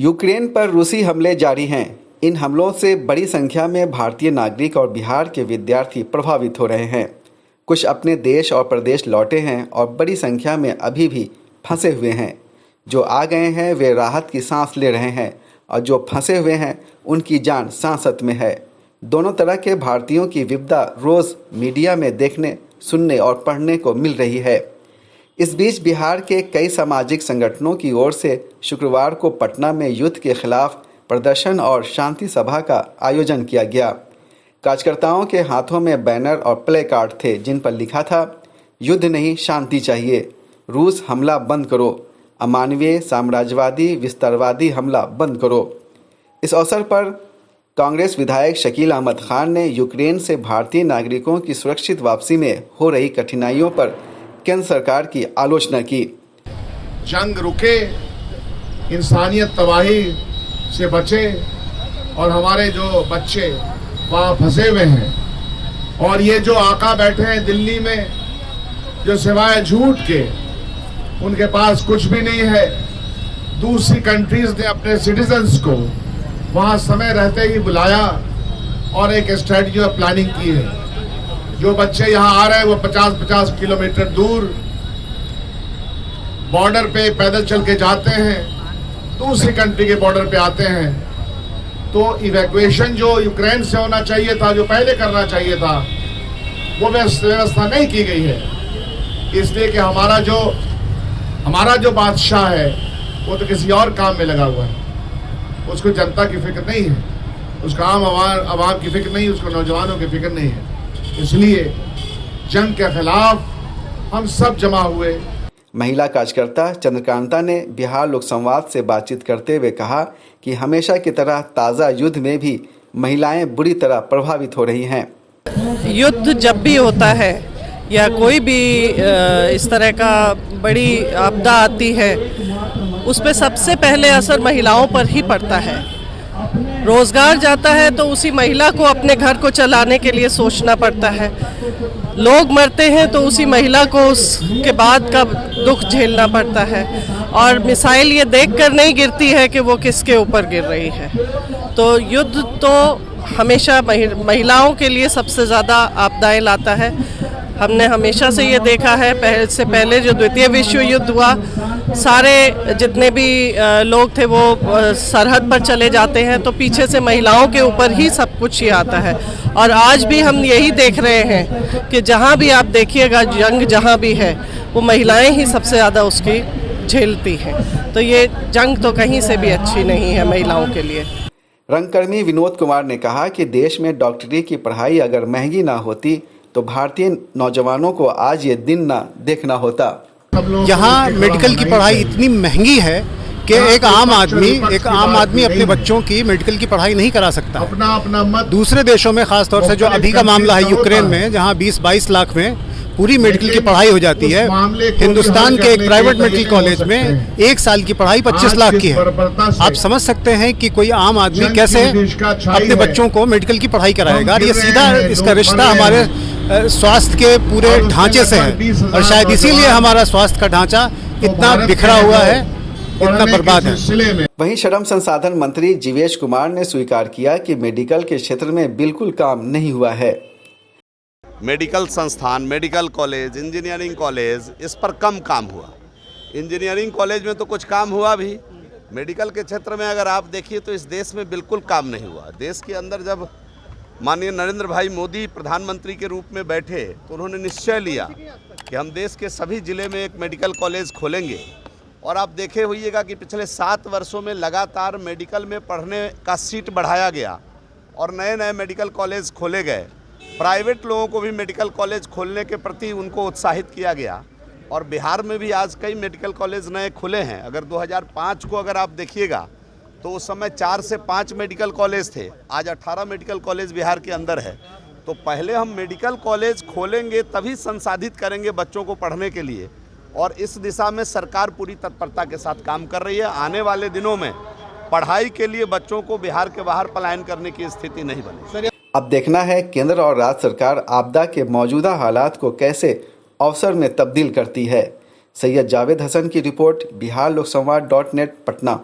Ukraine पर रूसी हमले जारी हैं। इन हमलों से बड़ी संख्या में भारतीय नागरिक और बिहार के विद्यार्थी प्रभावित हो रहे हैं। कुछ अपने देश और प्रदेश लौटे हैं और बड़ी संख्या में अभी भी फंसे हुए हैं। जो आ गए हैं वे राहत की सांस ले रहे हैं और जो फंसे हुए हैं उनकी जान सांसत में है। दोनों तरह के भारतीयों की विपदा रोज़ मीडिया में देखने, सुनने और पढ़ने को मिल रही है। इस बीच बिहार के कई सामाजिक संगठनों की ओर से शुक्रवार को पटना में युद्ध के खिलाफ प्रदर्शन और शांति सभा का आयोजन किया गया। कार्यकर्ताओं के हाथों में बैनर और प्ले कार्ड थे जिन पर लिखा था, युद्ध नहीं शांति चाहिए, रूस हमला बंद करो, अमानवीय साम्राज्यवादी विस्तारवादी हमला बंद करो। इस अवसर पर कांग्रेस विधायक शकील अहमद खान ने यूक्रेन से भारतीय नागरिकों की सुरक्षित वापसी में हो रही कठिनाइयों पर केंद्र सरकार की आलोचना की। जंग रुके, इंसानियत तबाही से बचे और हमारे जो बच्चे वहाँ फंसे हुए हैं और ये जो आका बैठे हैं दिल्ली में, जो सिवाय झूठ के उनके पास कुछ भी नहीं है। दूसरी कंट्रीज ने अपने सिटीजन्स को वहाँ समय रहते ही बुलाया और एक स्ट्रेटजी और प्लानिंग की है। जो बच्चे यहाँ आ रहे हैं वो 50-50 किलोमीटर दूर बॉर्डर पे पैदल चल के जाते हैं, दूसरी कंट्री के बॉर्डर पे आते हैं। तो इवैक्यूएशन जो यूक्रेन से होना चाहिए था, जो पहले करना चाहिए था, वो व्यवस्था नहीं की गई है। इसलिए कि हमारा जो बादशाह है वो तो किसी और काम में लगा हुआ है। उसको जनता की फिक्र नहीं है, उसका आवाम की फिक्र नहीं, उसको नौजवानों की फिक्र नहीं है। इसलिए जंग के खिलाफ हम सब जमा हुए। महिला कार्यकर्ता चंद्रकांता ने बिहार लोक संवाद से बातचीत करते हुए कहा कि हमेशा की तरह ताज़ा युद्ध में भी महिलाएं बुरी तरह प्रभावित हो रही हैं। युद्ध जब भी होता है या कोई भी इस तरह का बड़ी आपदा आती है, उस पर सबसे पहले असर महिलाओं पर ही पड़ता है। रोजगार जाता है तो उसी महिला को अपने घर को चलाने के लिए सोचना पड़ता है। लोग मरते हैं तो उसी महिला को उसके बाद का दुख झेलना पड़ता है और मिसाइल ये देखकर नहीं गिरती है कि वो किसके ऊपर गिर रही है। तो युद्ध तो हमेशा महिलाओं के लिए सबसे ज़्यादा आपदाएं लाता है। हमने हमेशा से ये देखा है, पहले जो द्वितीय विश्व युद्ध हुआ, सारे जितने भी लोग थे वो सरहद पर चले जाते हैं तो पीछे से महिलाओं के ऊपर ही सब कुछ ही आता है। और आज भी हम यही देख रहे हैं कि जहाँ भी आप देखिएगा, जंग जहाँ भी है वो महिलाएं ही सबसे ज़्यादा उसकी झेलती हैं। तो ये जंग तो कहीं से भी अच्छी नहीं है महिलाओं के लिए। रंगकर्मी विनोद कुमार ने कहा कि देश में डॉक्टरी की पढ़ाई अगर महंगी ना होती तो भारतीय नौजवानों को आज ये दिन ना देखना होता। यहाँ मेडिकल की पढ़ाई इतनी महंगी है कि एक आम आदमी अपने बच्चों की मेडिकल की पढ़ाई नहीं करा सकता। दूसरे देशों में, खास तौर से जो अभी का मामला है यूक्रेन में, जहाँ 20-22 लाख में पूरी मेडिकल की पढ़ाई हो जाती है, हिंदुस्तान के एक प्राइवेट मेडिकल कॉलेज में 1 साल की पढ़ाई 25 लाख की है। आप समझ सकते हैं कि कोई आम आदमी कैसे अपने बच्चों को मेडिकल की पढ़ाई कराएगा। और ये सीधा इसका रिश्ता हमारे स्वास्थ्य के पूरे ढांचे से है और शायद इसीलिए हमारा स्वास्थ्य का ढांचा इतना बिखरा हुआ है, इतना बर्बाद है। वहीं श्रम संसाधन मंत्री जीवेश कुमार ने स्वीकार किया कि मेडिकल के क्षेत्र में बिल्कुल काम नहीं हुआ है। मेडिकल संस्थान, मेडिकल कॉलेज, इंजीनियरिंग कॉलेज, इस पर कम काम हुआ। इंजीनियरिंग कॉलेज में तो कुछ काम हुआ भी, मेडिकल के क्षेत्र में अगर आप देखिए तो इस देश में बिल्कुल काम नहीं हुआ। देश के अंदर जब माननीय नरेंद्र भाई मोदी प्रधानमंत्री के रूप में बैठे तो उन्होंने निश्चय लिया कि हम देश के सभी ज़िले में एक मेडिकल कॉलेज खोलेंगे। और आप देखे होइएगा कि पिछले 7 वर्षों में लगातार मेडिकल में पढ़ने का सीट बढ़ाया गया और नए नए मेडिकल कॉलेज खोले गए। प्राइवेट लोगों को भी मेडिकल कॉलेज खोलने के प्रति उनको उत्साहित किया गया और बिहार में भी आज कई मेडिकल कॉलेज नए खुले हैं। अगर 2005 को अगर आप देखिएगा तो उस समय 4 से 5 मेडिकल कॉलेज थे, आज 18 मेडिकल कॉलेज बिहार के अंदर है। तो पहले हम मेडिकल कॉलेज खोलेंगे तभी संसाधित करेंगे बच्चों को पढ़ने के लिए और इस दिशा में सरकार पूरी तत्परता के साथ काम कर रही है। आने वाले दिनों में पढ़ाई के लिए बच्चों को बिहार के बाहर पलायन करने की स्थिति नहीं बनी। अब देखना है केंद्र और राज्य सरकार आपदा के मौजूदा हालात को कैसे अवसर में तब्दील करती है। सैयद जावेद हसन की रिपोर्ट, बिहार लोक संवाद .net पटना।